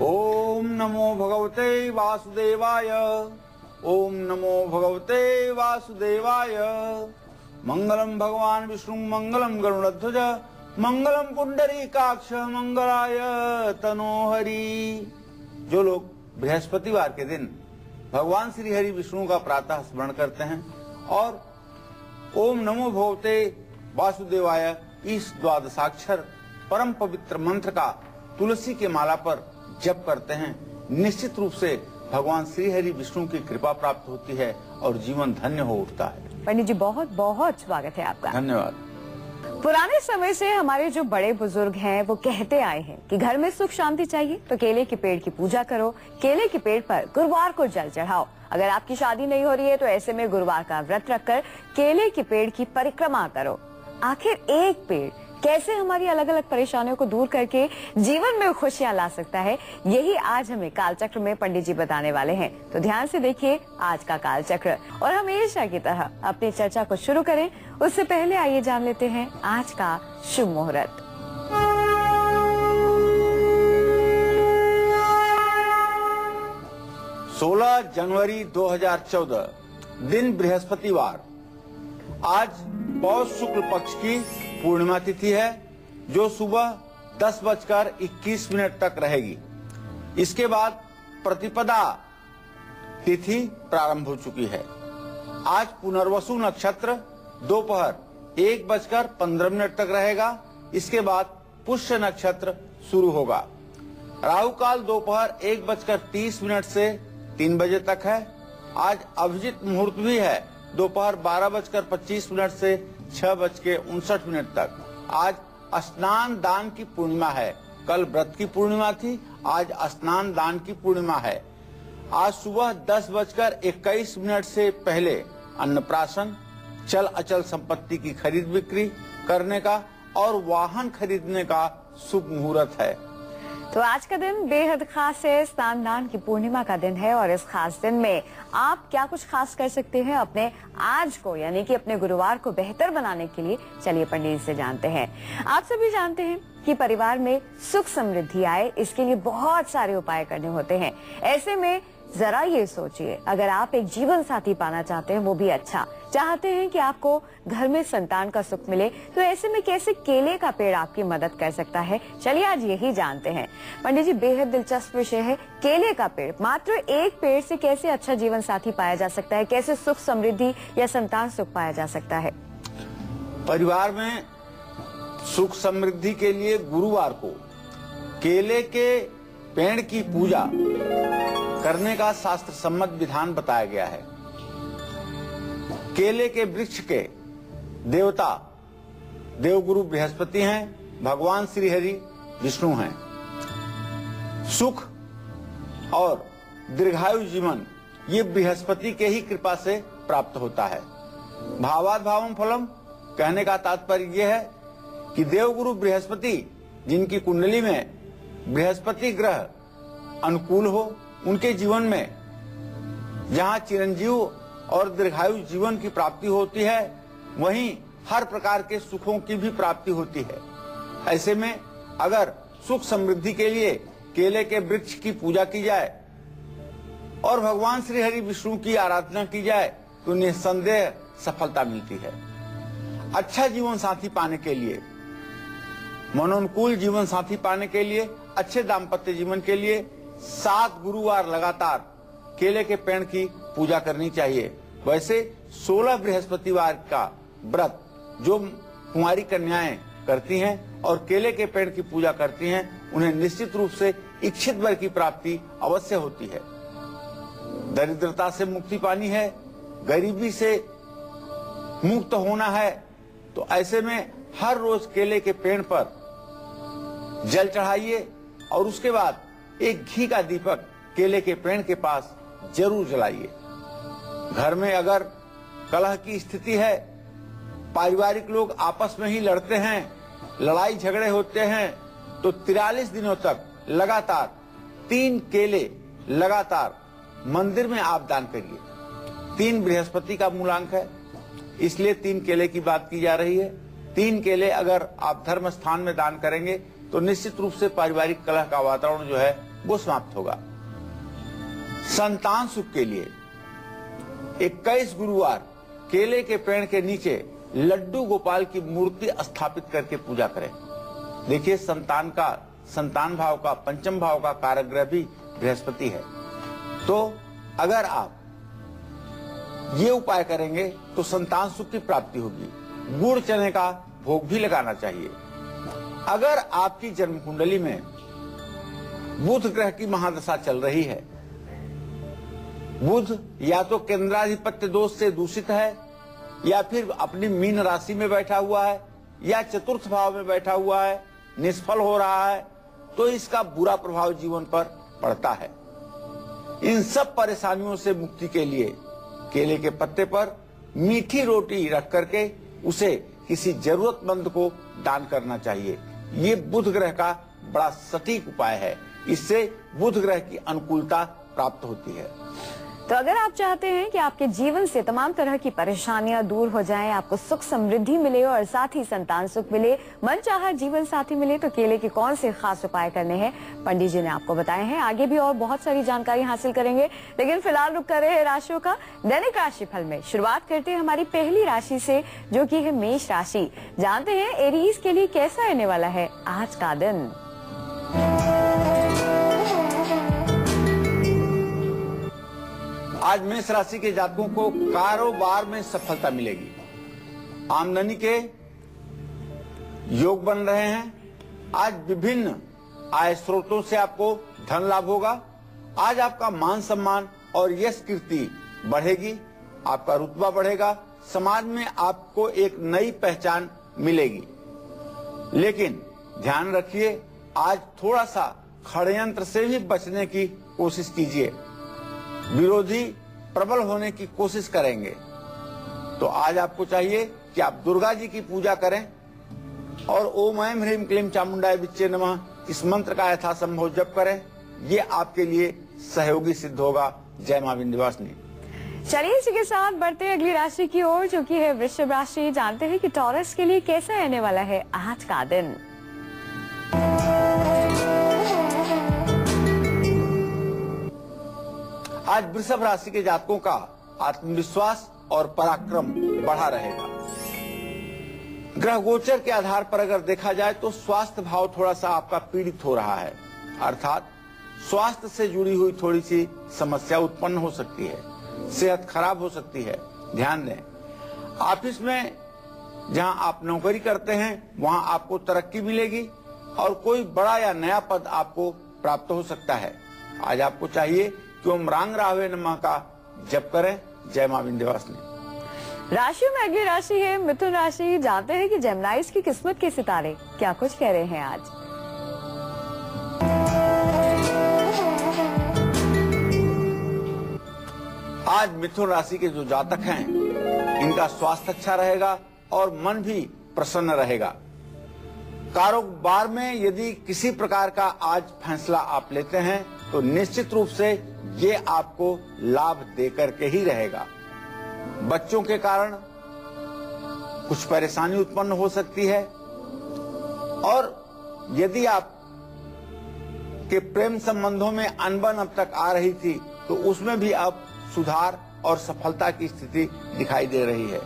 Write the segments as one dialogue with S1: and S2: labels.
S1: ओम नमो भगवते वासुदेवाय। ओम नमो भगवते वासुदेवाय। मंगलम भगवान विष्णु मंगलम गरुड़ध्वज मंगलम पुंडरीकाक्ष मंगलाय तनोहरि। जो लोग बृहस्पतिवार के दिन भगवान श्री हरि विष्णु का प्रातः स्मरण करते हैं और ओम नमो भगवते वासुदेवाय इस द्वादशाक्षर परम पवित्र मंत्र का तुलसी के माला पर जप करते हैं, निश्चित रूप से भगवान श्री हरि विष्णु की कृपा प्राप्त होती है और जीवन धन्य हो उठता है।
S2: पंडित जी बहुत बहुत स्वागत है आपका।
S1: धन्यवाद।
S2: पुराने समय से हमारे जो बड़े बुजुर्ग हैं वो कहते आए हैं कि घर में सुख शांति चाहिए तो केले के पेड़ की पूजा करो, केले के पेड़ पर गुरुवार को जल चढ़ाओ। अगर आपकी शादी नहीं हो रही है तो ऐसे में गुरुवार का व्रत रखकर केले के पेड़ की परिक्रमा करो। आखिर एक पेड़ कैसे हमारी अलग अलग परेशानियों को दूर करके जीवन में खुशियां ला सकता है, यही आज हमें कालचक्र में पंडित जी बताने वाले हैं। तो ध्यान से देखिए आज का कालचक्र और हमेशा की तरह अपनी चर्चा को शुरू करें उससे पहले आइए जान लेते हैं आज का शुभ मुहूर्त।
S1: सोलह जनवरी 2014 दिन बृहस्पतिवार। आज पौष शुक्ल पक्ष की पूर्णिमा तिथि है जो सुबह 10:21 तक रहेगी। इसके बाद प्रतिपदा तिथि प्रारंभ हो चुकी है। आज पुनर्वसु नक्षत्र दोपहर 1:15 तक रहेगा। इसके बाद पुष्य नक्षत्र शुरू होगा। राहु काल दोपहर 1:30 से 3 बजे तक है। आज अभिजित मुहूर्त भी है दोपहर 12:25 से 6:59 तक। आज स्नान दान की पूर्णिमा है। कल व्रत की पूर्णिमा थी, आज स्नान दान की पूर्णिमा है। आज सुबह 10:21 से पहले अन्नप्राशन, चल अचल संपत्ति की खरीद बिक्री करने का और वाहन खरीदने का शुभ मुहूर्त है।
S2: तो आज का दिन बेहद खास है, स्नान दान की पूर्णिमा का दिन है और इस खास दिन में आप क्या कुछ खास कर सकते हैं अपने आज को यानी कि अपने गुरुवार को बेहतर बनाने के लिए। चलिए पंडित जी से जानते हैं। आप सभी जानते हैं कि परिवार में सुख समृद्धि आए इसके लिए बहुत सारे उपाय करने होते हैं। ऐसे में जरा ये सोचिए, अगर आप एक जीवन साथी पाना चाहते हैं, वो भी अच्छा चाहते हैं कि आपको घर में संतान का सुख मिले, तो ऐसे में कैसे केले का पेड़ आपकी मदद कर सकता है। चलिए आज यही जानते हैं। पंडित जी बेहद दिलचस्प विषय है केले का पेड़। मात्र एक पेड़ से कैसे अच्छा जीवन साथी पाया जा सकता है, कैसे सुख समृद्धि या संतान सुख पाया जा सकता है।
S1: परिवार में सुख समृद्धि के लिए गुरुवार को केले के पेड़ की पूजा करने का शास्त्र सम्मत विधान बताया गया है। केले के वृक्ष के देवता देवगुरु बृहस्पति हैं, भगवान श्री हरि विष्णु हैं। सुख और दीर्घायु जीवन ये बृहस्पति के ही कृपा से प्राप्त होता है। भावाद भावम फलम कहने का तात्पर्य यह है कि देवगुरु बृहस्पति जिनकी कुंडली में बृहस्पति ग्रह अनुकूल हो, उनके जीवन में जहाँ चिरंजीव और दीर्घायु जीवन की प्राप्ति होती है वहीं हर प्रकार के सुखों की भी प्राप्ति होती है। ऐसे में अगर सुख समृद्धि के लिए केले के वृक्ष की पूजा की जाए और भगवान श्री हरि विष्णु की आराधना की जाए तो निस्संदेह सफलता मिलती है। अच्छा जीवन साथी पाने के लिए, मनोनुकूल जीवन साथी पाने के लिए, अच्छे दाम्पत्य जीवन के लिए 7 गुरुवार लगातार केले के पेड़ की पूजा करनी चाहिए। वैसे 16 बृहस्पतिवार का व्रत जो कुंवारी कन्याएं करती हैं और केले के पेड़ की पूजा करती हैं, उन्हें निश्चित रूप से इच्छित वर की प्राप्ति अवश्य होती है। दरिद्रता से मुक्ति पानी है, गरीबी से मुक्त होना है, तो ऐसे में हर रोज केले के पेड़ पर जल चढ़ाइए और उसके बाद एक घी का दीपक केले के पेड़ के पास जरूर जलाइए। घर में अगर कलह की स्थिति है, पारिवारिक लोग आपस में ही लड़ते हैं, लड़ाई झगड़े होते हैं, तो 43 दिनों तक लगातार 3 केले लगातार मंदिर में आप दान करिए। 3 बृहस्पति का मूलांक है, इसलिए 3 केले की बात की जा रही है। 3 केले अगर आप धर्म स्थान में दान करेंगे तो निश्चित रूप से पारिवारिक कलह का वातावरण जो है वो समाप्त होगा। संतान सुख के लिए 21 गुरुवार केले के पेड़ के नीचे लड्डू गोपाल की मूर्ति स्थापित करके पूजा करें। देखिए, संतान भाव का, पंचम भाव का कारक ग्रह भी बृहस्पति है। तो अगर आप ये उपाय करेंगे तो संतान सुख की प्राप्ति होगी। गुड़ चने का भोग भी लगाना चाहिए। अगर आपकी जन्म कुंडली में बुध ग्रह की महादशा चल रही है, बुध या तो केंद्राधिपत्य दोष से दूषित है, या फिर अपनी मीन राशि में बैठा हुआ है, या चतुर्थ भाव में बैठा हुआ है, निष्फल हो रहा है, तो इसका बुरा प्रभाव जीवन पर पड़ता है। इन सब परेशानियों से मुक्ति के लिए केले के पत्ते पर मीठी रोटी रख करके उसे किसी जरूरतमंद को दान करना चाहिए। ये बुध ग्रह का बड़ा सटीक उपाय है। इससे बुध ग्रह की अनुकूलता प्राप्त होती है।
S2: तो अगर आप चाहते हैं कि आपके जीवन से तमाम तरह की परेशानियां दूर हो जाएं, आपको सुख समृद्धि मिले और साथ ही संतान सुख मिले, मनचाहा जीवन साथी मिले, तो केले के कौन से खास उपाय करने हैं पंडित जी ने आपको बताए हैं। आगे भी और बहुत सारी जानकारी हासिल करेंगे, लेकिन फिलहाल रुक कर रहे हैं राशियों का दैनिक राशिफल में। शुरुआत करते हैं हमारी पहली राशि से, जो की है मेष राशि। जानते हैं एरीज के लिए कैसा रहने वाला है आज का दिन।
S1: आज मेष राशि के जातकों को कारोबार में सफलता मिलेगी। आमदनी के योग बन रहे हैं। आज विभिन्न आय स्रोतों से आपको धन लाभ होगा। आज आपका मान सम्मान और यश कीर्ति बढ़ेगी, आपका रुतबा बढ़ेगा, समाज में आपको एक नई पहचान मिलेगी। लेकिन ध्यान रखिए, आज थोड़ा सा षड्यंत्र से भी बचने की कोशिश कीजिए। विरोधी प्रबल होने की कोशिश करेंगे। तो आज आपको चाहिए कि आप दुर्गा जी की पूजा करें और ओम ऐं ह्रीं क्लीं चामुंडाय विच्चे नमः इस मंत्र का यथासंभव जप करें। ये आपके लिए सहयोगी सिद्ध होगा। जय मां विंध्यवासिनी।
S2: चलिए इसी के साथ बढ़ते हैं अगली राशि की ओर, जो की है वृषभ राशि। जानते हैं कि टॉरस के लिए कैसा रहने वाला है आज का दिन।
S1: आज वृषभ राशि के जातकों का आत्मविश्वास और पराक्रम बढ़ा रहेगा। ग्रह गोचर के आधार पर अगर देखा जाए तो स्वास्थ्य भाव थोड़ा सा आपका पीड़ित हो रहा है, अर्थात स्वास्थ्य से जुड़ी हुई थोड़ी सी समस्या उत्पन्न हो सकती है, सेहत खराब हो सकती है। ध्यान दें, ऑफिस में जहां आप नौकरी करते हैं वहां आपको तरक्की मिलेगी और कोई बड़ा या नया पद आपको प्राप्त हो सकता है। आज आपको चाहिए कि ओम रांग रावे नमः का जप करें। जय मां विंध्यवासिनी।
S2: राशियों में अगली राशि है मिथुन राशि। जानते हैं कि जेमिनाइज की किस्मत के सितारे क्या कुछ कह रहे हैं आज।
S1: आज मिथुन राशि के जो जातक हैं, इनका स्वास्थ्य अच्छा रहेगा और मन भी प्रसन्न रहेगा। कारोबार में यदि किसी प्रकार का आज फैसला आप लेते हैं तो निश्चित रूप से ये आपको लाभ देकर के ही रहेगा। बच्चों के कारण कुछ परेशानी उत्पन्न हो सकती है और यदि आप के प्रेम संबंधों में अनबन अब तक आ रही थी तो उसमें भी अब सुधार और सफलता की स्थिति दिखाई दे रही है।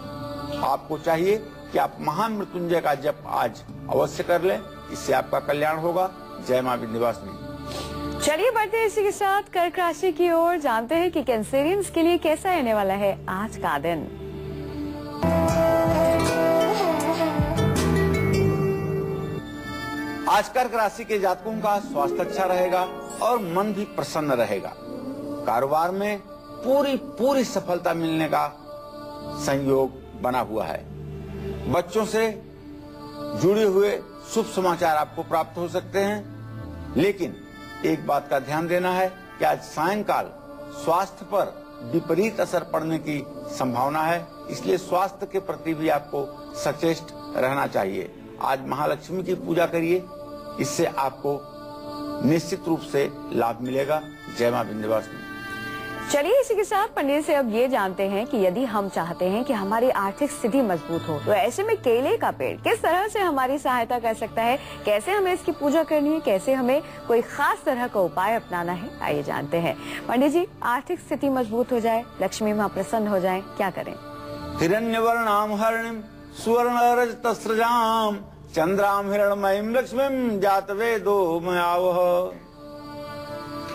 S1: आपको चाहिए कि आप महामृत्युंजय का जप आज अवश्य कर लें, इससे आपका कल्याण होगा। जय मां विंध्यवासिनी।
S2: चलिए बढ़ते हैं इसी के साथ कर्क राशि की ओर। जानते हैं कि कैंसेरियंस के लिए कैसा रहने वाला है आज का दिन।
S1: आज कर्क राशि के जातकों का स्वास्थ्य अच्छा रहेगा और मन भी प्रसन्न रहेगा। कारोबार में पूरी सफलता मिलने का संयोग बना हुआ है। बच्चों से जुड़े हुए शुभ समाचार आपको प्राप्त हो सकते हैं, लेकिन एक बात का ध्यान देना है कि आज सायंकाल स्वास्थ्य पर विपरीत असर पड़ने की संभावना है, इसलिए स्वास्थ्य के प्रति भी आपको सचेत रहना चाहिए। आज महालक्ष्मी की पूजा करिए, इससे आपको निश्चित रूप से लाभ मिलेगा। जय मां विंध्यवासिनी।
S2: चलिए इसी के साथ पंडित से अब ये जानते हैं कि यदि हम चाहते हैं कि हमारी आर्थिक स्थिति मजबूत हो तो ऐसे में केले का पेड़ किस तरह से हमारी सहायता कर सकता है, कैसे हमें इसकी पूजा करनी है, कैसे हमें कोई खास तरह का उपाय अपनाना है, आइए जानते हैं। पंडित जी, आर्थिक स्थिति मजबूत हो जाए, लक्ष्मी माँ प्रसन्न हो जाए, क्या करें?
S1: हिरण्यवर्णाम हरिणीम सुवर्णरजतस्रजाम चंद्राम हिरणमयीम लक्ष्मीम जातवेदो मयावह।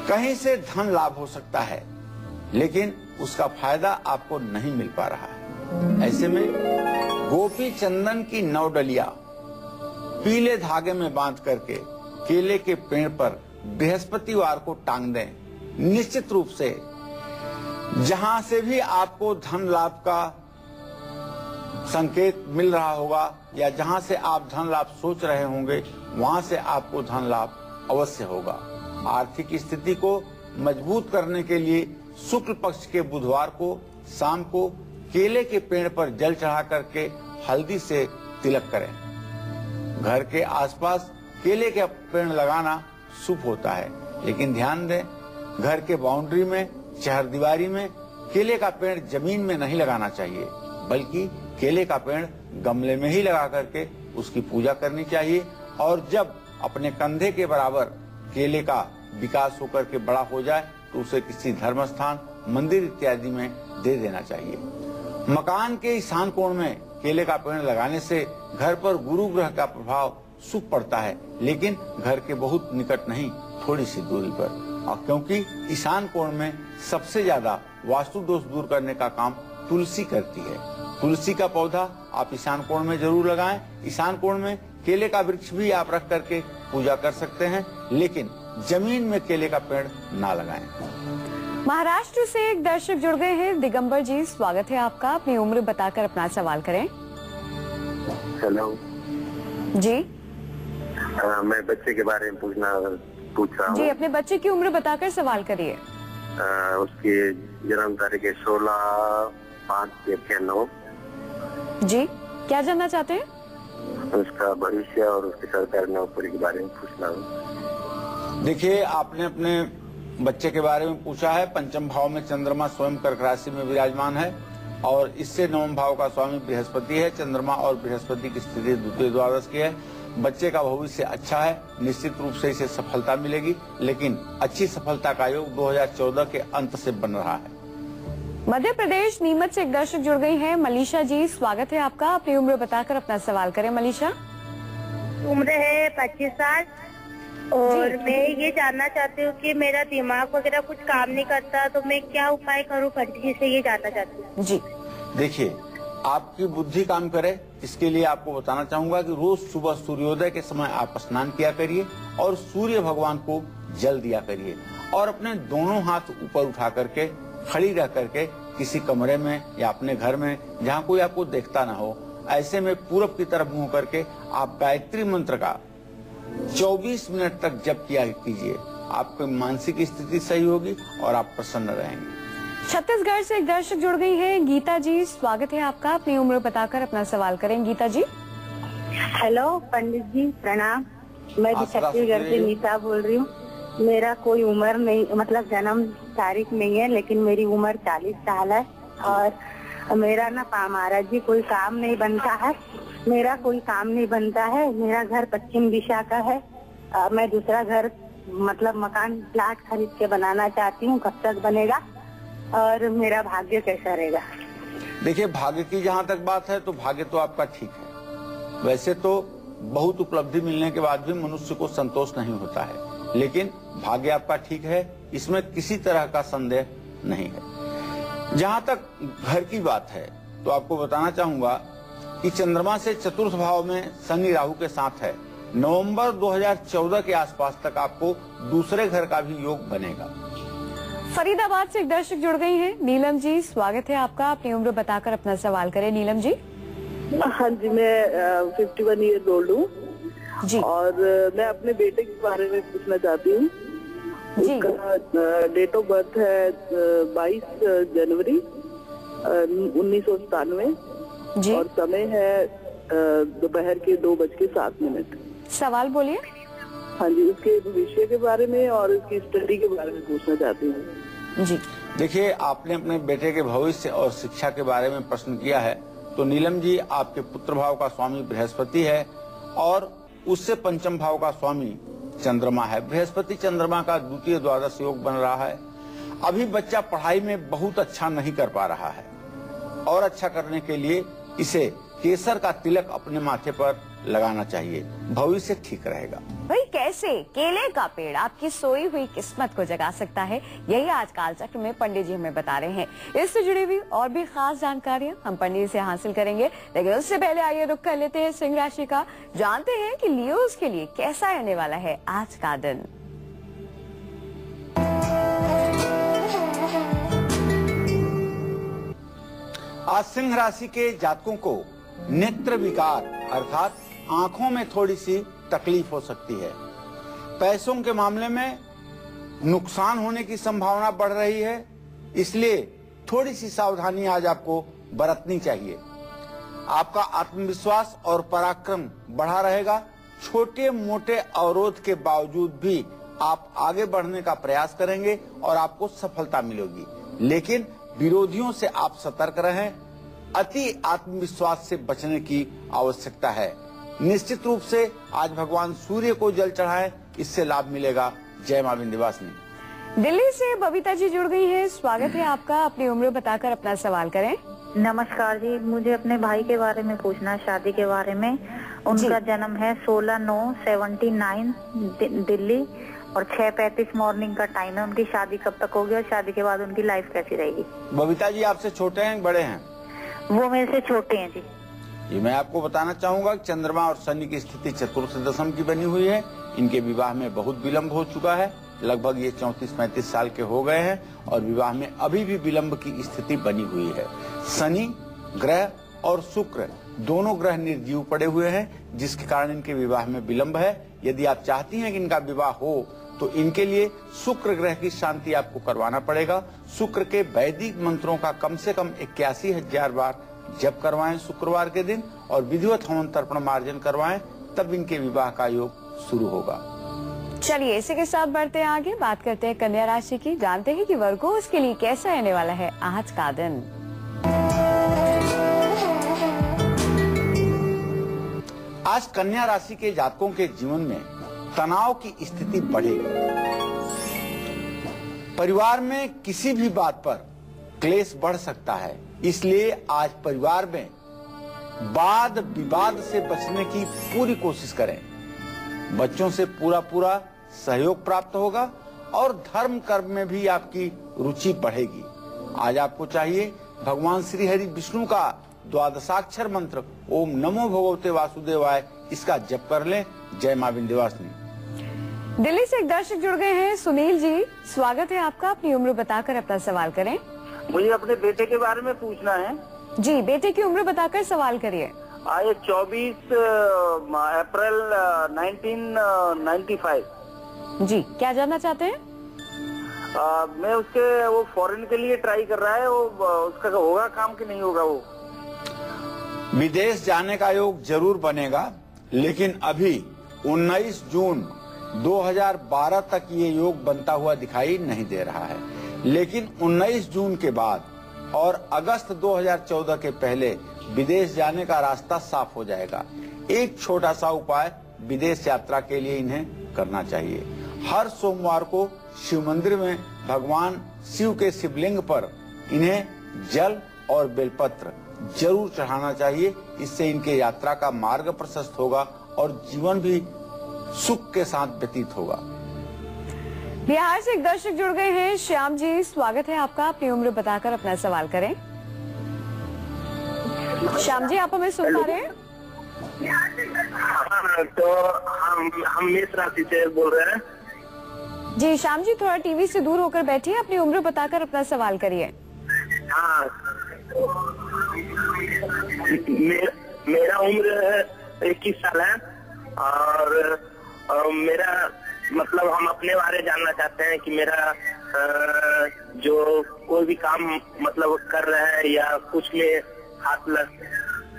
S1: कहीं से धन लाभ हो सकता है लेकिन उसका फायदा आपको नहीं मिल पा रहा है। ऐसे में गोपी चंदन की 9 डलिया पीले धागे में बांध करके केले के पेड़ पर बृहस्पतिवार को टांग दें। निश्चित रूप से जहां से भी आपको धन लाभ का संकेत मिल रहा होगा या जहां से आप धन लाभ सोच रहे होंगे वहां से आपको धन लाभ अवश्य होगा। आर्थिक स्थिति को मजबूत करने के लिए शुक्ल पक्ष के बुधवार को शाम को केले के पेड़ पर जल चढ़ा करके हल्दी से तिलक करें। घर के आसपास केले के पेड़ लगाना शुभ होता है, लेकिन ध्यान दें घर के बाउंड्री में, चहरदीवारी में केले का पेड़ जमीन में नहीं लगाना चाहिए, बल्कि केले का पेड़ गमले में ही लगा करके उसकी पूजा करनी चाहिए। और जब अपने कंधे के बराबर केले का विकास होकर के बड़ा हो जाए तो उसे किसी धर्म स्थान, मंदिर इत्यादि में दे देना चाहिए। मकान के ईशान कोण में केले का पेड़ लगाने से घर पर गुरु ग्रह का प्रभाव शुभ पड़ता है, लेकिन घर के बहुत निकट नहीं, थोड़ी सी दूरी पर। और क्योंकि ईशान कोण में सबसे ज्यादा वास्तु दोष दूर करने का काम तुलसी करती है। तुलसी का पौधा आप ईशान कोण में जरूर लगाएं। ईशान कोण में केले का वृक्ष भी आप रख करके पूजा कर सकते हैं, लेकिन जमीन में केले का पेड़ ना लगाएं।
S2: महाराष्ट्र से एक दर्शक जुड़ गए हैं। दिगंबर जी, स्वागत है आपका। अपनी उम्र बताकर अपना सवाल करें।
S3: हेलो
S2: जी।
S3: मैं बच्चे के बारे में पूछ रहा हूँ।
S2: जी, अपने बच्चे की उम्र बताकर सवाल करिए।
S3: उसकी जन्म तारीख है 16/5/19।
S2: जी, क्या जानना चाहते हैं?
S3: उसका भविष्य और उसकी सरकारी नौकरी के बारे में पूछना हूँ।
S1: देखिए, आपने अपने बच्चे के बारे में पूछा है। पंचम भाव में चंद्रमा स्वयं कर्क राशि में विराजमान है और इससे 9वें भाव का स्वामी बृहस्पति है। चंद्रमा और बृहस्पति की स्थिति द्वितीय द्वादश की है। बच्चे का भविष्य अच्छा है, निश्चित रूप से इसे सफलता मिलेगी, लेकिन अच्छी सफलता का योग 2014 के अंत से बन रहा है।
S2: मध्य प्रदेश नीमच से एक दर्शक जुड़ गई हैं। मनीषा जी, स्वागत है आपका। अपनी उम्र बताकर अपना सवाल करें। मनीषा,
S4: उम्र है 25 साल और मैं ये जानना चाहती हूँ कि मेरा दिमाग वगैरह कुछ काम नहीं करता, तो मैं क्या उपाय करूँ पंडित जी से, ये जानना चाहती हूँ। जी
S1: देखिए, आपकी बुद्धि काम करे इसके लिए आपको बताना चाहूंगा कि रोज सुबह सूर्योदय के समय आप स्नान किया करिए और सूर्य भगवान को जल दिया करिए और अपने दोनों हाथ ऊपर उठा करके खड़ी रह करके किसी कमरे में या अपने घर में जहाँ कोई आपको देखता ना हो, ऐसे में पूरब की तरफ मुंह करके आप गायत्री मंत्र का 24 मिनट तक जप किया कीजिए। आपकी मानसिक स्थिति सही होगी और आप प्रसन्न रहेंगे।
S2: छत्तीसगढ़ से एक दर्शक जुड़ गई है। गीता जी, स्वागत है आपका। अपनी उम्र बताकर अपना सवाल करें। गीता जी।
S4: हेलो पंडित जी, प्रणाम। मैं भी छत्तीसगढ़ से नीता बोल रही हूँ। मेरा कोई उम्र नहीं, मतलब जन्म तारीख नहीं है, लेकिन मेरी उम्र 40 साल है और मेरा ना महाराज जी कोई काम नहीं बनता है। मेरा कोई काम नहीं बनता है। मेरा घर पश्चिम दिशा का है। मैं दूसरा घर मतलब मकान प्लाट खरीद के बनाना चाहती हूँ। कब तक बनेगा और मेरा भाग्य कैसा रहेगा?
S1: देखिए, भाग्य की जहाँ तक बात है तो भाग्य तो आपका ठीक है। वैसे तो बहुत उपलब्धि मिलने के बाद भी मनुष्य को संतोष नहीं होता है, लेकिन भाग्य आपका ठीक है, इसमें किसी तरह का संदेह नहीं है। जहाँ तक घर की बात है तो आपको बताना चाहूंगा कि चंद्रमा से चतुर्थ भाव में शनि राहु के साथ है। नवंबर 2014 के आसपास तक आपको दूसरे घर का भी योग बनेगा।
S2: फरीदाबाद से एक दर्शक जुड़ गई हैं। नीलम जी, स्वागत है आपका। अपनी उम्र बताकर अपना सवाल करें। नीलम जी।
S5: हाँ जी, मैं 51 ईयर ओल्ड हूँ
S2: जी।
S5: और मैं अपने बेटे के बारे में पूछना चाहती हूँ। उसका डेट ऑफ बर्थ है 22 जनवरी 1997 और समय है दोपहर के 2:07।
S2: सवाल बोलिए।
S5: हाँ जी, उसके भविष्य के बारे में और उसकी स्टडी के बारे में पूछना चाहती हूँ।
S2: जी
S1: देखिए, आपने अपने बेटे के भविष्य और शिक्षा के बारे में प्रश्न किया है, तो नीलम जी, आपके पुत्र भाव का स्वामी बृहस्पति है और उससे पंचम भाव का स्वामी चंद्रमा है। बृहस्पति चंद्रमा का द्वितीय द्वादश योग बन रहा है। अभी बच्चा पढ़ाई में बहुत अच्छा नहीं कर पा रहा है और अच्छा करने के लिए इसे केसर का तिलक अपने माथे पर लगाना चाहिए, भविष्य ठीक रहेगा।
S2: भाई कैसे केले का पेड़ आपकी सोई हुई किस्मत को जगा सकता है, यही आज कालचक्र में पंडित जी हमें बता रहे हैं। इससे जुड़ी हुई और भी खास जानकारियां हम पंडित जी से हासिल करेंगे, लेकिन उससे पहले आइए रुख कर लेते हैं सिंह राशि का। जानते हैं कि लियोज के लिए कैसा रहने वाला है आज का दिन।
S1: आज सिंह राशि के जातकों को नेत्र विकार अर्थात आंखों में थोड़ी सी तकलीफ हो सकती है। पैसों के मामले में नुकसान होने की संभावना बढ़ रही है, इसलिए थोड़ी सी सावधानी आज आपको बरतनी चाहिए। आपका आत्मविश्वास और पराक्रम बढ़ा रहेगा। छोटे मोटे अवरोध के बावजूद भी आप आगे बढ़ने का प्रयास करेंगे और आपको सफलता मिलेगी, लेकिन विरोधियों से आप सतर्क रहें। अति आत्मविश्वास से बचने की आवश्यकता है। निश्चित रूप से आज भगवान सूर्य को जल चढ़ाएं, इससे लाभ मिलेगा। जय मां विंध्यवासिनी।
S2: दिल्ली से बबीता जी जुड़ गई हैं, स्वागत है आपका। अपनी उम्र बताकर अपना सवाल करें।
S6: नमस्कार जी, मुझे अपने भाई के बारे में पूछना है, शादी के बारे में। उनका जन्म है 16/9/79 दिल्ली और 6:35 मॉर्निंग का टाइम है। उनकी शादी कब तक होगी और शादी के बाद उनकी लाइफ कैसी रहेगी?
S1: बबीता जी, आपसे छोटे हैं बड़े हैं?
S6: वो मेरे से छोटे हैं जी।
S1: ये मैं आपको बताना चाहूंगा कि चंद्रमा और शनि की स्थिति चतुर्थ दशम की बनी हुई है। इनके विवाह में बहुत विलंब हो चुका है, लगभग ये 34-35 साल के हो गए हैं और विवाह में अभी भी विलंब की स्थिति बनी हुई है। शनि ग्रह और शुक्र दोनों ग्रह निर्जीव पड़े हुए हैं, जिसके कारण इनके विवाह में विलंब है। यदि आप चाहती हैं कि इनका विवाह हो तो इनके लिए शुक्र ग्रह की शांति आपको करवाना पड़ेगा। शुक्र के वैदिक मंत्रों का कम से कम 81,000 बार जप करवाएं शुक्रवार के दिन और विधिवत हवन तर्पण मार्जन करवाएं, तब इनके विवाह का योग शुरू होगा।
S2: चलिए इसी के साथ बढ़ते हैं आगे, बात करते हैं कन्या राशि की। जानते हैं कि वर्गों के लिए कैसा रहने वाला है आज का दिन।
S1: आज कन्या राशि के जातकों के जीवन में तनाव की स्थिति बढ़ेगी। परिवार में किसी भी बात पर क्लेश बढ़ सकता है, इसलिए आज परिवार में वाद विवाद से बचने की पूरी कोशिश करें। बच्चों से पूरा सहयोग प्राप्त होगा और धर्म कर्म में भी आपकी रुचि बढ़ेगी। आज आपको चाहिए भगवान श्री हरि विष्णु का द्वादशाक्षर मंत्र ओम नमो भगवते वासुदेवाय, इसका जप कर लें। जय मां विंध्यवासिनी।
S2: दिल्ली से एक दर्शक जुड़ गए हैं, सुनील जी, स्वागत है आपका। अपनी उम्र बताकर अपना सवाल करें।
S7: मुझे अपने बेटे के बारे में पूछना है
S2: जी। बेटे की उम्र बताकर सवाल करिए।
S7: आए 24 अप्रैल 1995।
S2: जी, क्या जानना चाहते हैं?
S7: मैं उसके वो फॉरेन के लिए ट्राई कर रहा है, वो उसका होगा काम कि नहीं होगा? वो
S1: विदेश जाने का योग जरूर बनेगा, लेकिन अभी 19 जून 2012 तक ये योग बनता हुआ दिखाई नहीं दे रहा है। लेकिन 19 जून के बाद और अगस्त 2014 के पहले विदेश जाने का रास्ता साफ हो जाएगा। एक छोटा सा उपाय विदेश यात्रा के लिए इन्हें करना चाहिए। हर सोमवार को शिव मंदिर में भगवान शिव के शिवलिंग पर इन्हें जल और बेलपत्र जरूर चढ़ाना चाहिए। इससे इनके यात्रा का मार्ग प्रशस्त होगा और जीवन भी सुख के साथ व्यतीत होगा।
S2: बिहार से एक दर्शक जुड़ गए हैं, श्याम जी, स्वागत है आपका। अपनी उम्र बताकर अपना सवाल करें। श्याम जी, आप हमें सुन पा रहे हैं?
S3: तो हम मेष राशि से बोल रहे हैं।
S2: जी श्याम जी, थोड़ा टीवी से दूर होकर बैठिए, अपनी उम्र बताकर अपना सवाल करिए।
S3: हाँ, मेरा उम्र 21 साल है और मेरा मतलब हम अपने बारे जानना चाहते हैं कि मेरा जो कोई भी काम मतलब कर रहे हैं या कुछ में हाथ लग।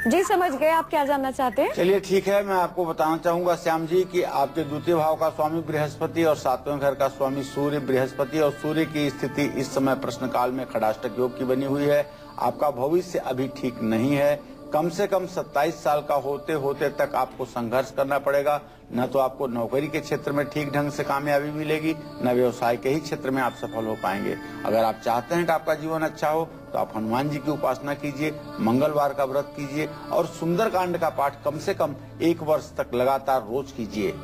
S2: जी समझ गए, आप क्या जानना चाहते हैं?
S1: चलिए ठीक है, मैं आपको बताना चाहूंगा श्याम जी कि आपके द्वितीय भाव का स्वामी बृहस्पति और 7वें घर का स्वामी सूर्य, बृहस्पति और सूर्य की स्थिति इस समय प्रश्न काल में खड़ाष्टक योग की बनी हुई है। आपका भविष्य अभी ठीक नहीं है। कम से कम 27 साल का होते होते तक आपको संघर्ष करना पड़ेगा। न तो आपको नौकरी के क्षेत्र में ठीक ढंग से कामयाबी मिलेगी, न व्यवसाय के ही क्षेत्र में आप सफल हो पाएंगे। अगर आप चाहते हैं कि आपका जीवन अच्छा हो तो आप हनुमान जी की उपासना कीजिए, मंगलवार का व्रत कीजिए और सुंदरकांड का पाठ कम से कम 1 वर्ष तक लगातार रोज कीजिए।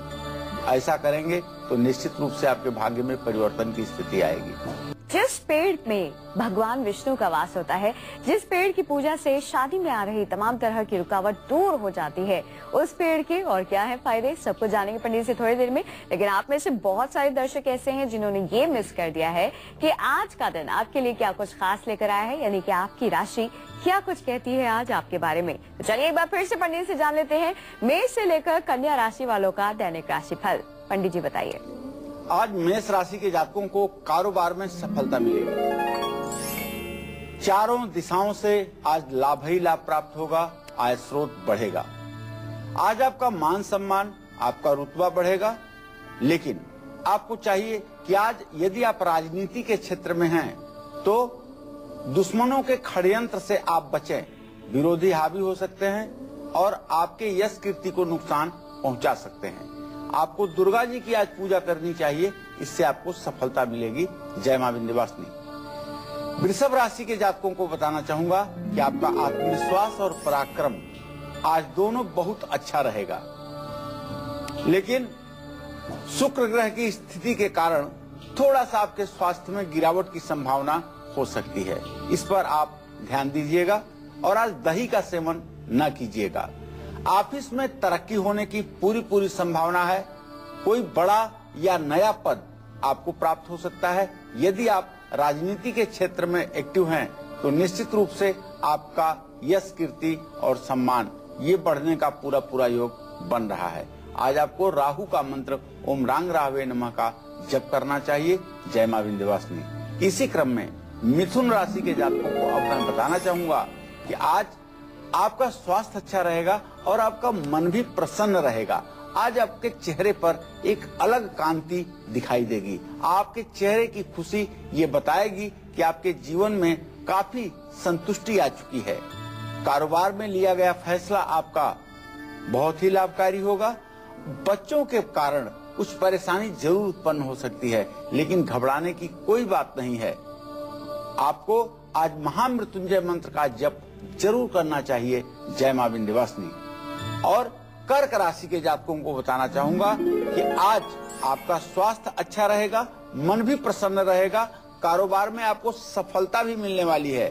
S1: ऐसा करेंगे तो निश्चित रूप से आपके भाग्य में परिवर्तन की स्थिति आएगी।
S2: जिस पेड़ में भगवान विष्णु का वास होता है, जिस पेड़ की पूजा से शादी में आ रही तमाम तरह की रुकावट दूर हो जाती है, उस पेड़ के और क्या है फायदे, सबको जानेंगे पंडित से थोड़ी देर में। लेकिन आप में से बहुत सारे दर्शक ऐसे हैं जिन्होंने ये मिस कर दिया है कि आज का दिन आपके लिए क्या कुछ खास लेकर आया है, यानी कि आपकी राशि क्या कुछ कहती है आज आपके बारे में। तो चलिए एक बार फिर से पंडित से जान लेते हैं मेष से लेकर कन्या राशि वालों का दैनिक राशि फल। पंडित जी बताइए।
S1: आज मेष राशि के जातकों को कारोबार में सफलता मिलेगी। चारों दिशाओं से आज लाभ ही लाभ प्राप्त होगा, आय स्रोत बढ़ेगा। आज आपका मान सम्मान, आपका रुतबा बढ़ेगा। लेकिन आपको चाहिए कि आज यदि आप राजनीति के क्षेत्र में हैं तो दुश्मनों के षड्यंत्र से आप बचें। विरोधी हावी हो सकते हैं और आपके यश कीर्ति को नुकसान पहुंचा सकते हैं। आपको दुर्गा जी की आज पूजा करनी चाहिए, इससे आपको सफलता मिलेगी। जय मां विंध्यवासिनी। वृषभ राशि के जातकों को बताना चाहूंगा कि आपका आत्मविश्वास और पराक्रम आज दोनों बहुत अच्छा रहेगा। लेकिन शुक्र ग्रह की स्थिति के कारण थोड़ा सा आपके स्वास्थ्य में गिरावट की संभावना हो सकती है। इस पर आप ध्यान दीजिएगा और आज दही का सेवन न कीजिएगा। ऑफिस में तरक्की होने की पूरी संभावना है। कोई बड़ा या नया पद आपको प्राप्त हो सकता है। यदि आप राजनीति के क्षेत्र में एक्टिव हैं तो निश्चित रूप से आपका यश कीर्ति और सम्मान ये बढ़ने का पूरा योग बन रहा है। आज आपको राहु का मंत्र ओम रांग राहवे नमः का जप करना चाहिए। जय मां विंध्यवासिनी। इसी क्रम में मिथुन राशि के जातकों को अब मैं बताना चाहूंगा कि आज आपका स्वास्थ्य अच्छा रहेगा और आपका मन भी प्रसन्न रहेगा। आज आपके चेहरे पर एक अलग कांति दिखाई देगी। आपके चेहरे की खुशी ये बताएगी कि आपके जीवन में काफी संतुष्टि आ चुकी है। कारोबार में लिया गया फैसला आपका बहुत ही लाभकारी होगा। बच्चों के कारण कुछ परेशानी जरूर उत्पन्न हो सकती है, लेकिन घबराने की कोई बात नहीं है। आपको आज महामृत्युंजय मंत्र का जप जरूर करना चाहिए। जय मां विंध्यवासिनी। और कर्क राशि के जातकों को बताना चाहूंगा कि आज आपका स्वास्थ्य अच्छा रहेगा, मन भी प्रसन्न रहेगा। कारोबार में आपको सफलता भी मिलने वाली है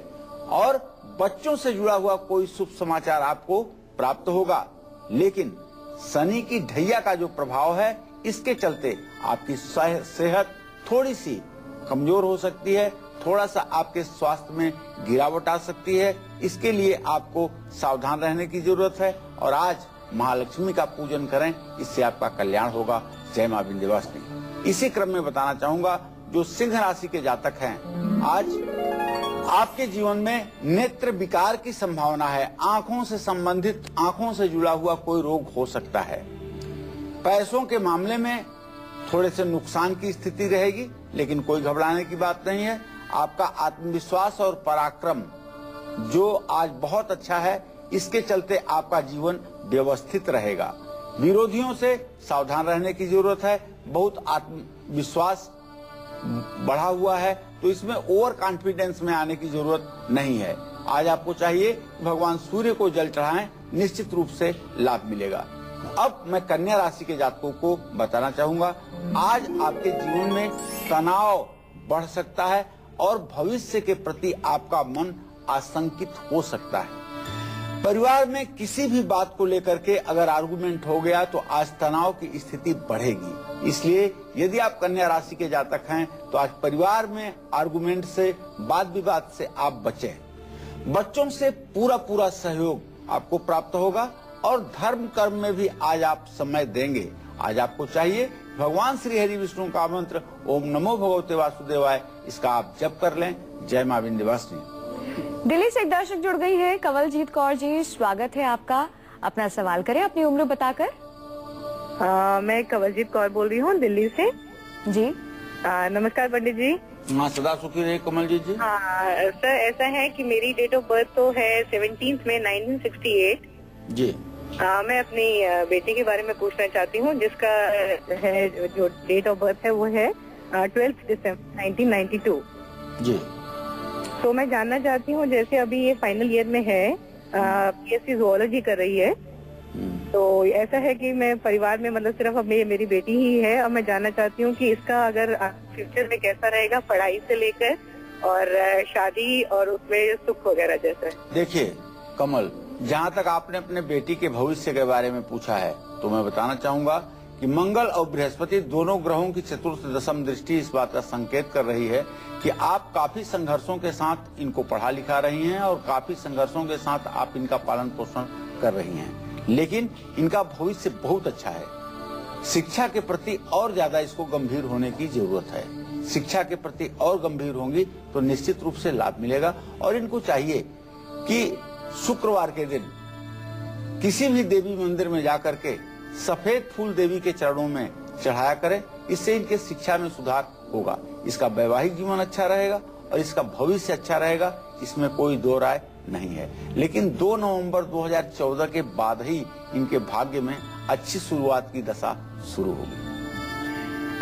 S1: और बच्चों से जुड़ा हुआ कोई शुभ समाचार आपको प्राप्त होगा। लेकिन शनि की ढैया का जो प्रभाव है, इसके चलते आपकी सेहत थोड़ी सी कमजोर हो सकती है। थोड़ा सा आपके स्वास्थ्य में गिरावट आ सकती है। इसके लिए आपको सावधान रहने की जरूरत है और आज महालक्ष्मी का पूजन करें, इससे आपका कल्याण होगा। जय मां विंध्यवासिनी। इसी क्रम में बताना चाहूंगा जो सिंह राशि के जातक हैं, आज आपके जीवन में नेत्र विकार की संभावना है। आंखों से संबंधित, आंखों से जुड़ा हुआ कोई रोग हो सकता है। पैसों के मामले में थोड़े से नुकसान की स्थिति रहेगी, लेकिन कोई घबराने की बात नहीं है। आपका आत्मविश्वास और पराक्रम जो आज बहुत अच्छा है, इसके चलते आपका जीवन व्यवस्थित रहेगा। विरोधियों से सावधान रहने की जरूरत है। बहुत आत्मविश्वास बढ़ा हुआ है तो इसमें ओवर कॉन्फिडेंस में आने की जरूरत नहीं है। आज आपको चाहिए भगवान सूर्य को जल चढ़ाएं, निश्चित रूप से लाभ मिलेगा। अब मैं कन्या राशि के जातकों को बताना चाहूंगा, आज आपके जीवन में तनाव बढ़ सकता है और भविष्य के प्रति आपका मन आशंकित हो सकता है। परिवार में किसी भी बात को लेकर के अगर आर्गुमेंट हो गया तो आज तनाव की स्थिति बढ़ेगी। इसलिए यदि आप कन्या राशि के जातक हैं तो आज परिवार में आर्गुमेंट से, वाद विवाद से आप बचें। बच्चों से पूरा सहयोग आपको प्राप्त होगा और धर्म कर्म में भी आज आप समय देंगे। आज आपको चाहिए भगवान श्री हरि विष्णु का मंत्र ओम नमो भगवते वासुदेवाय, इसका आप जप कर लें। जय मां विंध्यवासिनी।
S2: दिल्ली से एक दर्शक जुड़ गई है, कंवलजीत कौर जी, स्वागत है आपका। अपना सवाल करें अपनी उम्र बताकर।
S5: मैं कंवलजीत कौर बोल रही हूँ दिल्ली से।
S2: जी
S5: नमस्कार पंडित जी।
S1: हाँ, सदा सुखी रहे कमलजीत जी।
S5: हाँ सर, ऐसा है कि मेरी डेट ऑफ बर्थ तो है 17 मई 1968
S1: जी।
S5: मैं अपनी बेटे के बारे में पूछना चाहती हूँ, जिसका है जो डेट ऑफ बर्थ है वो है 12 दिसंबर 1992
S1: जी।
S5: तो मैं जानना चाहती हूँ, जैसे अभी ये फाइनल ईयर में है, बीएससी ज़ूलॉजी कर रही है, तो ऐसा है कि मैं परिवार में मतलब सिर्फ अब मेरी बेटी ही है, और मैं जानना चाहती हूँ कि इसका अगर फ्यूचर में कैसा रहेगा, पढ़ाई से लेकर और शादी और उसमें सुख वगैरह जैसा।
S1: देखिए कमल, जहाँ तक आपने अपने बेटी के भविष्य के बारे में पूछा है, तो मैं बताना चाहूंगा कि मंगल और बृहस्पति दोनों ग्रहों की चतुर्थ दशम दृष्टि इस बात का संकेत कर रही है कि आप काफी संघर्षों के साथ इनको पढ़ा लिखा रही हैं और काफी संघर्षों के साथ आप इनका पालन पोषण कर रही हैं, लेकिन इनका भविष्य बहुत अच्छा है। शिक्षा के प्रति और ज्यादा इसको गंभीर होने की जरूरत है। शिक्षा के प्रति और गंभीर होंगी तो निश्चित रूप से लाभ मिलेगा। और इनको चाहिए कि शुक्रवार के दिन किसी भी देवी मंदिर में जाकर के सफेद फूल देवी के चरणों में चढ़ाया करें। इससे इनके शिक्षा में सुधार होगा, इसका वैवाहिक जीवन अच्छा रहेगा और इसका भविष्य अच्छा रहेगा, इसमें कोई दो राय नहीं है। लेकिन 2 नवंबर 2014 के बाद ही इनके भाग्य में अच्छी शुरुआत की दशा शुरू होगी।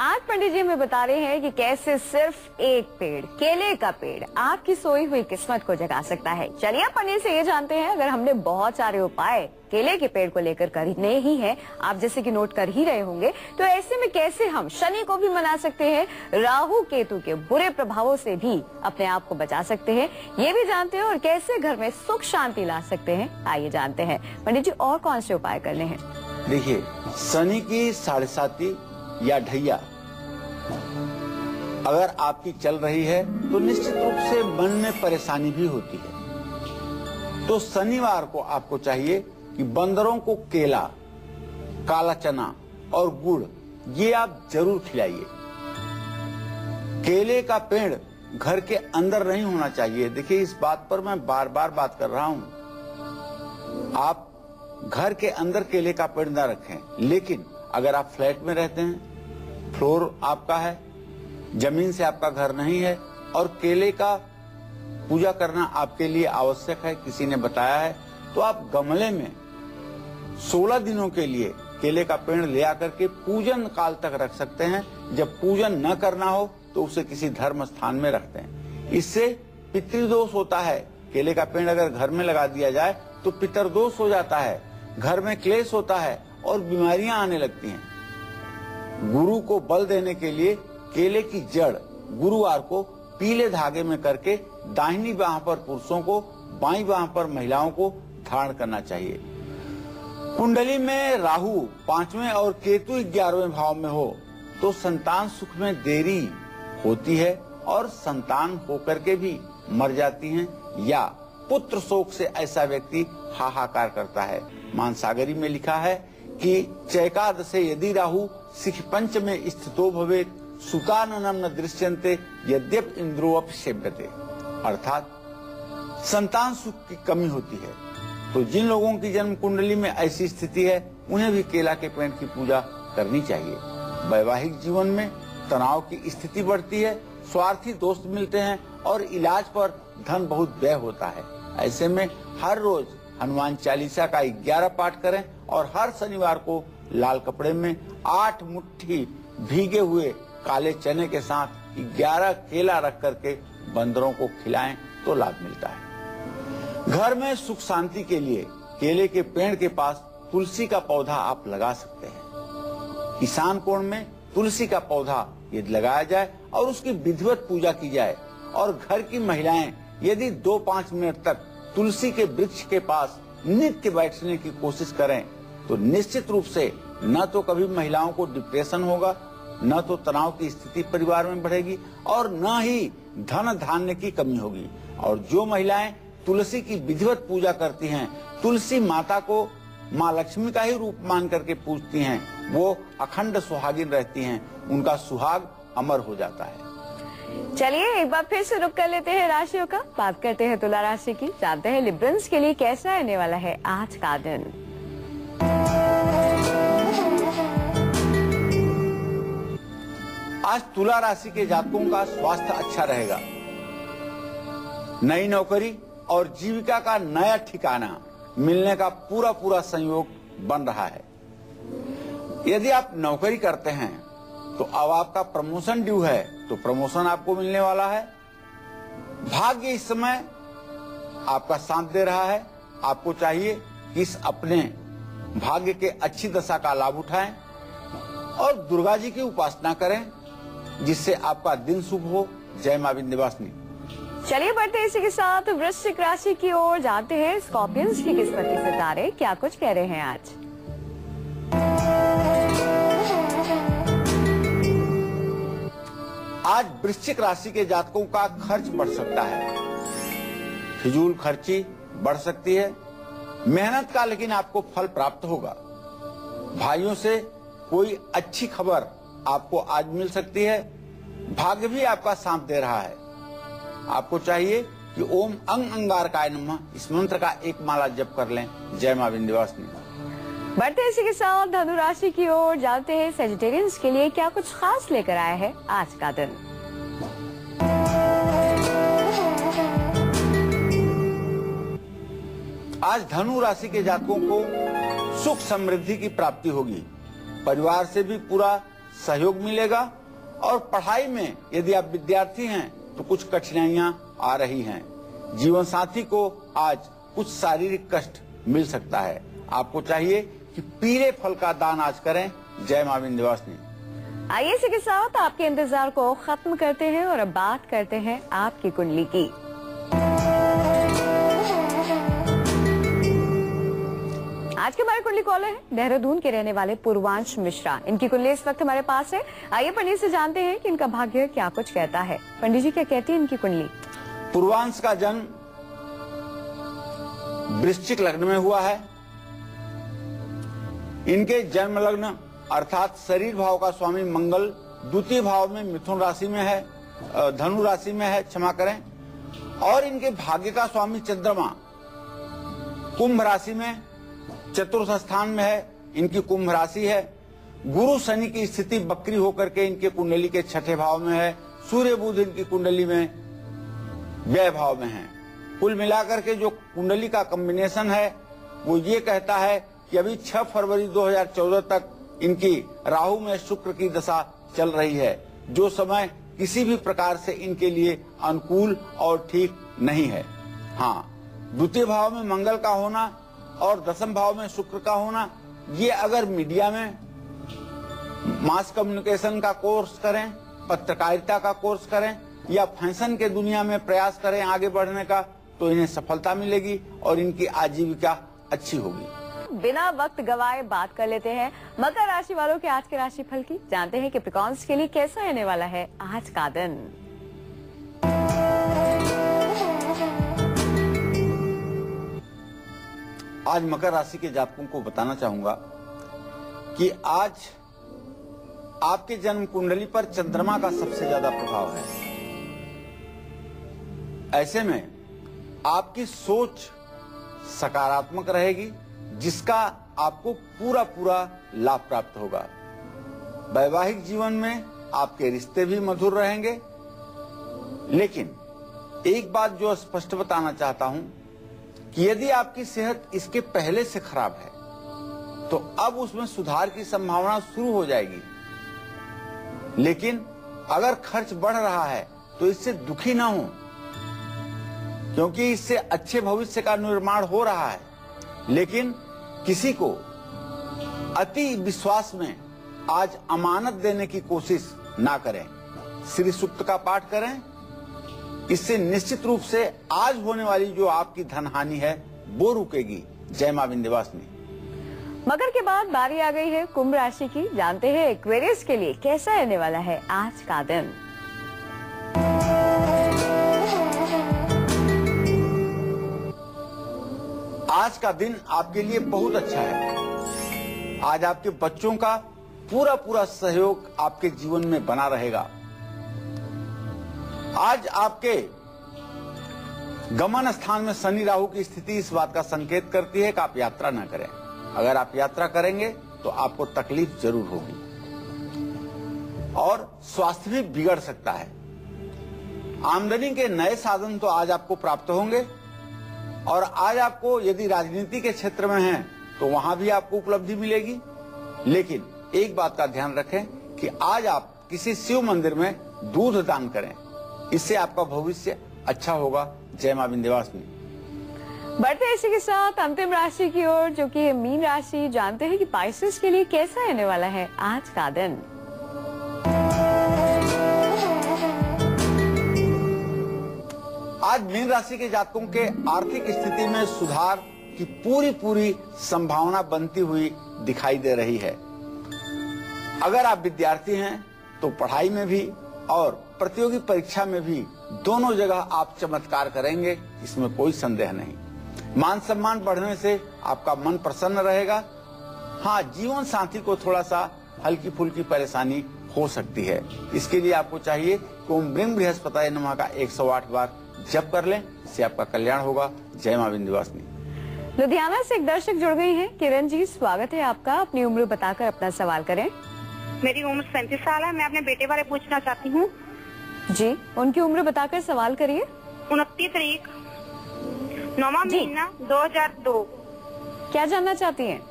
S2: आज पंडित जी हमें बता रहे हैं कि कैसे सिर्फ एक पेड़, केले का पेड़, आपकी सोई हुई किस्मत को जगा सकता है। चलिए पंडित से ये जानते हैं, अगर हमने बहुत सारे उपाय केले के पेड़ को लेकर करने ही हैं, आप जैसे कि नोट कर ही रहे होंगे, तो ऐसे में कैसे हम शनि को भी मना सकते हैं, राहु केतु के बुरे प्रभावों से भी अपने आप को बचा सकते हैं, ये भी जानते हैं, और कैसे घर में सुख शांति ला सकते हैं, आइए जानते हैं पंडित जी और कौन से उपाय करने हैं।
S1: देखिए, शनि की 7.5 या ढैया अगर आपकी चल रही है तो निश्चित रूप से मन में परेशानी भी होती है। तो शनिवार को आपको चाहिए कि बंदरों को केला, काला चना और गुड़ ये आप जरूर खिलाइए। केले का पेड़ घर के अंदर नहीं होना चाहिए। देखिए, इस बात पर मैं बार बार बात कर रहा हूं। आप घर के अंदर केले का पेड़ ना रखें, लेकिन अगर आप फ्लैट में रहते हैं, फ्लोर आपका है, जमीन से आपका घर नहीं है और केले का पूजा करना आपके लिए आवश्यक है, किसी ने बताया है, तो आप गमले में 16 दिनों के लिए केले का पेड़ ले आकर के पूजन काल तक रख सकते हैं। जब पूजन न करना हो तो उसे किसी धर्म स्थान में रखते हैं। इससे पितृदोष होता है। केले का पेड़ अगर घर में लगा दिया जाए तो पितरदोष हो जाता है, घर में क्लेश होता है और बीमारियां आने लगती हैं। गुरु को बल देने के लिए केले की जड़ गुरुवार को पीले धागे में करके दाहिनी बाह पर पुरुषों को, बाईं बाह पर महिलाओं को धारण करना चाहिए। कुंडली में राहु 5वें और केतु 11वें भाव में हो तो संतान सुख में देरी होती है और संतान होकर के भी मर जाती हैं, या पुत्र शोक से ऐसा व्यक्ति हाहाकार करता है। मानसागरी में लिखा है कि चैकादशे यदि राहु शिख पंच में स्थितो भवेत् सुताननम न दृश्यन्ते यद्यप इंद्रोऽपि सेव्यते। अर्थात संतान सुख की कमी होती है। तो जिन लोगों की जन्म कुंडली में ऐसी स्थिति है, उन्हें भी केला के पेड़ की पूजा करनी चाहिए। वैवाहिक जीवन में तनाव की स्थिति बढ़ती है, स्वार्थी दोस्त मिलते हैं और इलाज पर धन बहुत व्यय होता है। ऐसे में हर रोज हनुमान चालीसा का 11 पाठ करें और हर शनिवार को लाल कपड़े में 8 मुट्ठी भीगे हुए काले चने के साथ 11 केला रख करके बंदरों को खिलाएं तो लाभ मिलता है। घर में सुख शांति के लिए केले के पेड़ के पास तुलसी का पौधा आप लगा सकते हैं। ईशान कोण में तुलसी का पौधा यदि लगाया जाए और उसकी विधिवत पूजा की जाए और घर की महिलाएं यदि 2-5 मिनट तक तुलसी के वृक्ष के पास नित्य बैठने की कोशिश करें तो निश्चित रूप से न तो कभी महिलाओं को डिप्रेशन होगा, न तो तनाव की स्थिति परिवार में बढ़ेगी और न ही धन धान्य की कमी होगी। और जो महिलाएं तुलसी की विधिवत पूजा करती हैं, तुलसी माता को माँ लक्ष्मी का ही रूप मान करके पूजती हैं, वो अखंड सुहागिन रहती हैं, उनका सुहाग अमर हो जाता है।
S2: चलिए एक बार फिर से रुक कर लेते हैं राशियों का। बात करते हैं तुला राशि की, जानते हैं लिब्रन्स के लिए कैसा रहने वाला है आज का दिन।
S1: आज तुला राशि के जातकों का स्वास्थ्य अच्छा रहेगा। नई नौकरी और जीविका का नया ठिकाना मिलने का पूरा संयोग बन रहा है। यदि आप नौकरी करते हैं तो अब आपका प्रमोशन ड्यू है, तो प्रमोशन आपको मिलने वाला है। भाग्य इस समय आपका साथ दे रहा है। आपको चाहिए कि इस अपने भाग्य के अच्छी दशा का लाभ उठाएं और दुर्गा जी की उपासना करें, जिससे आपका दिन शुभ हो। जय मां विंध्यवासिनी।
S2: चलिए बढ़ते हैं इसी के साथ वृश्चिक राशि की ओर, जानते हैं स्कॉर्पियंस की किस्मत के सितारे क्या कुछ कह रहे हैं आज।
S1: आज वृश्चिक राशि के जातकों का खर्च बढ़ सकता है, फिजूल खर्ची बढ़ सकती है। मेहनत का लेकिन आपको फल प्राप्त होगा। भाइयों से कोई अच्छी खबर आपको आज मिल सकती है। भाग्य भी आपका साथ दे रहा है। आपको चाहिए कि ओम अंग अंगारकाय नमः इस मंत्र का एक माला जप कर लें। जय मां विंध्यवासिनी।
S2: बढ़ते इसी के साथ धनु राशि की ओर, जानते हैं सेजिटेरियंस के लिए क्या कुछ खास लेकर आया है आज का दिन।
S1: आज धनु राशि के जातकों को सुख समृद्धि की प्राप्ति होगी। परिवार से भी पूरा सहयोग मिलेगा और पढ़ाई में यदि आप विद्यार्थी हैं तो कुछ कठिनाइयां आ रही हैं। जीवन साथी को आज कुछ शारीरिक कष्ट मिल सकता है। आपको चाहिए कि पीले फल का दान आज करें। जय मां विंध्यवासिनी।
S2: आइए इसी के साथ आपके इंतजार को खत्म करते हैं और अब बात करते हैं आपकी कुंडली की। आज के हमारे कुंडली कॉलर है देहरादून के रहने वाले पूर्वांश मिश्रा। इनकी कुंडली इस वक्त हमारे पास है। आइए पंडित से जानते हैं कि इनका भाग्य क्या कुछ कहता है। पंडित जी क्या कहती है इनकी कुंडली।
S1: पूर्वांश का जन्म वृश्चिक लग्न में हुआ है। इनके जन्म लग्न अर्थात शरीर भाव का स्वामी मंगल द्वितीय भाव में मिथुन राशि में है, धनु राशि में है, क्षमा करें। और इनके भाग्य का स्वामी चंद्रमा कुंभ राशि में चतुर्थ स्थान में है। इनकी कुंभ राशि है। गुरु शनि की स्थिति बकरी होकर के इनके कुंडली के छठे भाव में है। सूर्य बुध इनकी कुंडली में व्यय भाव में है। कुल मिलाकर के जो कुंडली का कॉम्बिनेशन है वो ये कहता है कि अभी 6 फरवरी 2014 तक इनकी राहु में शुक्र की दशा चल रही है, जो समय किसी भी प्रकार से इनके लिए अनुकूल और ठीक नहीं है। हाँ, द्वितीय भाव में मंगल का होना और दसम भाव में शुक्र का होना, ये अगर मीडिया में मास कम्युनिकेशन का कोर्स करें, पत्रकारिता का कोर्स करें या फैशन के दुनिया में प्रयास करें आगे बढ़ने का, तो इन्हें सफलता मिलेगी और इनकी आजीविका अच्छी होगी।
S2: बिना वक्त गवाए बात कर लेते हैं मकर राशि वालों के आज के राशि फल की। जानते हैं कैप्रिकॉर्न्स के लिए कैसा रहने वाला है आज का दिन।
S1: आज मकर राशि के जातकों को बताना चाहूंगा कि आज आपके जन्म कुंडली पर चंद्रमा का सबसे ज्यादा प्रभाव है। ऐसे में आपकी सोच सकारात्मक रहेगी, जिसका आपको पूरा लाभ प्राप्त होगा। वैवाहिक जीवन में आपके रिश्ते भी मधुर रहेंगे। लेकिन एक बात जो स्पष्ट बताना चाहता हूं कि यदि आपकी सेहत इसके पहले से खराब है तो अब उसमें सुधार की संभावना शुरू हो जाएगी। लेकिन अगर खर्च बढ़ रहा है तो इससे दुखी ना हो, क्योंकि इससे अच्छे भविष्य का निर्माण हो रहा है। लेकिन किसी को अति विश्वास में आज अमानत देने की कोशिश ना करें। श्री सूक्त का पाठ करें, इससे निश्चित रूप से आज होने वाली जो आपकी धन हानि है वो रुकेगी। जय मां विंध्यवासिनी।
S2: मकर के बाद बारी आ गई है कुंभ राशि की। जानते हैं एक्वेरियस के लिए कैसा रहने वाला है आज का दिन।
S1: आज का दिन आपके लिए बहुत अच्छा है। आज आपके बच्चों का पूरा सहयोग आपके जीवन में बना रहेगा। आज आपके गमन स्थान में शनि राहु की स्थिति इस बात का संकेत करती है कि आप यात्रा न करें। अगर आप यात्रा करेंगे तो आपको तकलीफ जरूर होगी और स्वास्थ्य भी बिगड़ सकता है। आमदनी के नए साधन तो आज आपको प्राप्त होंगे और आज आपको यदि राजनीति के क्षेत्र में हैं तो वहां भी आपको उपलब्धि मिलेगी। लेकिन एक बात का ध्यान रखें कि आज आप किसी शिव मंदिर में दूध दान करें, इससे आपका भविष्य अच्छा होगा। जय मां विंध्यवासिनी।
S2: बढ़ते हैं इसी के साथ अंतिम राशि की ओर, जो कि है मीन राशि। जानते हैं कि पाइसेस के लिए कैसा रहने वाला है आज का दिन।
S1: आज मीन राशि के जातकों के आर्थिक स्थिति में सुधार की पूरी संभावना बनती हुई दिखाई दे रही है। अगर आप विद्यार्थी हैं तो पढ़ाई में भी और प्रतियोगी परीक्षा में भी दोनों जगह आप चमत्कार करेंगे, इसमें कोई संदेह नहीं। मान सम्मान बढ़ने से आपका मन प्रसन्न रहेगा। हाँ, जीवन साथी को थोड़ा सा हल्की फुल्की परेशानी हो सकती है। इसके लिए आपको चाहिए कि ओम ब्रीं बृहस्पतये नमः का 108 बार जप कर लें, इससे आपका कल्याण होगा। जय मां विंध्यवासिनी।
S2: लुधियाना से एक दर्शक जुड़ गई हैं। किरण जी, स्वागत है आपका। अपनी उम्र बताकर अपना सवाल करें।
S5: मेरी उम्र 37 साल है। मैं अपने बेटे बारे पूछना चाहती हूँ।
S2: जी, उनकी उम्र बताकर सवाल करिए।
S5: 29 तारीख 9वां महीना 2002।
S2: क्या जानना चाहती हैं?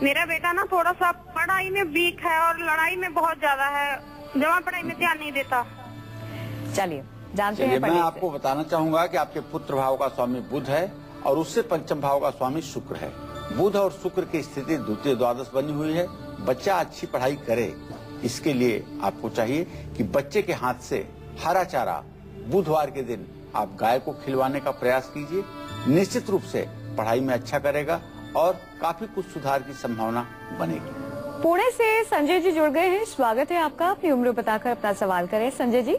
S5: मेरा बेटा ना थोड़ा सा पढ़ाई में वीक है और लड़ाई में बहुत ज्यादा है, जमा पढ़ाई में ध्यान नहीं देता।
S2: चलिए जानते
S1: चलिए,
S2: हैं।
S1: मैं आपको बताना चाहूंगा कि आपके पुत्र भाव का स्वामी बुध है और उससे पंचम भाव का स्वामी शुक्र है। बुध और शुक्र की स्थिति द्वितीय द्वादश बनी हुई है। बच्चा अच्छी पढ़ाई करे, इसके लिए आपको चाहिए कि बच्चे के हाथ से हरा चारा बुधवार के दिन आप गाय को खिलवाने का प्रयास कीजिए। निश्चित रूप से पढ़ाई में अच्छा करेगा और काफी कुछ सुधार की संभावना बनेगी।
S2: पुणे से संजय जी जुड़ गए हैं। स्वागत है आपका। अपनी उम्र बताकर अपना सवाल करें संजय जी।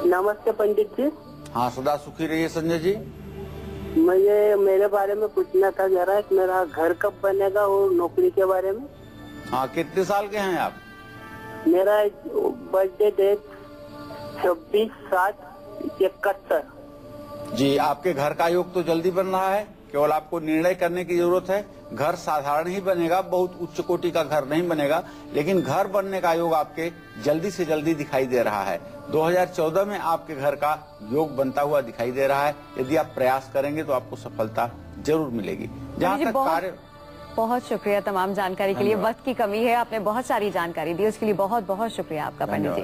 S8: नमस्ते पंडित जी।
S1: हाँ, सदा सुखी रहिए संजय जी।
S8: मुझे मेरे बारे में पूछना था जरा, मेरा घर कब बनेगा और नौकरी के बारे में।
S1: हाँ, कितने साल के हैं आप?
S8: मेरा बर्थडे डेट 26/7/71।
S1: जी, आपके घर का योग तो जल्दी बन रहा है, केवल आपको निर्णय करने की जरूरत है। घर साधारण ही बनेगा, बहुत उच्च कोटि का घर नहीं बनेगा, लेकिन घर बनने का योग आपके जल्दी से जल्दी दिखाई दे रहा है। 2014 में आपके घर का योग बनता हुआ दिखाई दे रहा है। यदि आप प्रयास करेंगे तो आपको सफलता जरूर मिलेगी। जहाँ तक कार्य।
S2: बहुत शुक्रिया तमाम जानकारी के लिए। वक्त की कमी है, आपने बहुत सारी जानकारी दी, उसके लिए बहुत बहुत शुक्रिया आपका पंडित जी।